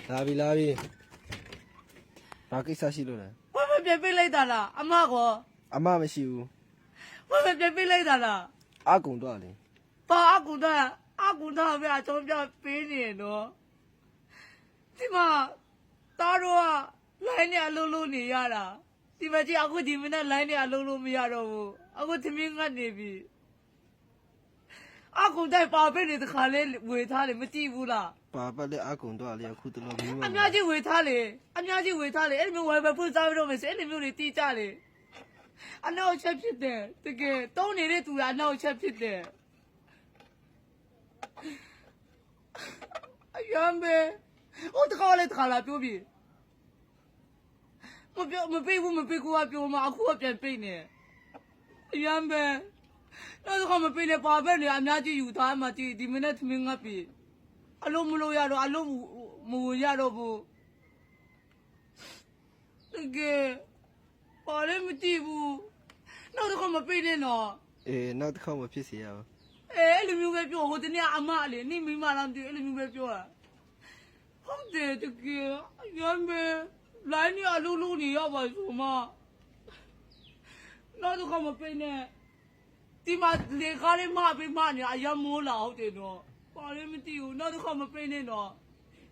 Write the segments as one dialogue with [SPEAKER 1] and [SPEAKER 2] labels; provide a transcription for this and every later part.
[SPEAKER 1] လာပြီဘာကိစ္စရှိလို့လဲ
[SPEAKER 2] ဝယ်မပြပေးလိုက်တာလားအမကော
[SPEAKER 1] အမမရှိဘူး
[SPEAKER 2] ဝယ်မပြပေးလိုက်တာလား
[SPEAKER 1] အကုံတော့လေ
[SPEAKER 2] ပါအကူတော့ပြအချုံးပြပေးနေတော့ဒီမှာတားတော့လိုင်းနဲ့အလုံးလုံးနေရတာဒီမှာကြည့်အခုဒီမနေ့လိုင်းနဲ့အလုံးလုံးမရတော့ဘူးအခုသမင်းငတ်နေပြီအကူတိုင်းပါပေးနေတဲ့ခါလေးဝေထားတယ်မကြည့်ဘူးလား
[SPEAKER 1] ပါပတ်တဲ့အကုံတော့လေအခုတလုံးမင်းမ
[SPEAKER 2] အများကြီးဝေထားလေအဲ့လိုမျိုးဝယ်ပဲဖွင့်စားပြီးတော့မယ်ဆိုအဲ့လိုမျိုးတွေတီးကြလေအနောက်ချက်ဖြစ်တယ်တကယ်တုံးနေတဲ့သူကအနောက်ချက်ဖြစ်တယ်အယမ်းပဲဟိုတကောလေးတခါလာပြောပြီမပေးဘူးကပြောမှာအခုကပြန်ပိတ်နေအယမ်းပဲတော့တခါမပေးနဲ့ပါပဲလေအများကြီးယူထားမှကြည့်ဒီမနေ့သမင်းငတ်ပြီအလုံးမလို့ရတော့အလုံးမဝင်ရတော့ဘူးတကယ်ပါလည်းမကြည့်ဘူးနောက်တစ်ခါမပေးနဲ့တော့
[SPEAKER 1] အေးနောက်တစ်ခေါက်မဖြစ်စေရအောင်
[SPEAKER 2] အဲ့လိုမျိုးပဲပြောဟိုတနေ့အမလေနေမိမလားမသိအဲ့လိုမျိုးပဲပြောတာဟုတ်တယ်တကယ်ရမ်းပဲလိုင်းနေအလုံးလုံးနေရပါဆိုမှနောက်တစ်ခါမပေးနဲ့ဒီမှာလေကားလေးမပေးမနေအယမ်းမိုးလာဟုတ်တယ်တော့ပါလည်းမသိဘူးနောက်တစ်ခါမပေးနဲ့တော့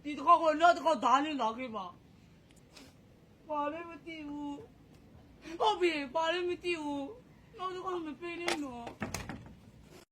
[SPEAKER 2] ဒီတစ်ခါကနောက်တစ်ခါဓာတ်လေးလာခဲ့ပါပါလည်းမသိဘူးဟုတ်ပြီပါလည်းမသိဘူးနောက်တစ်ခါမပေးနဲ့တော့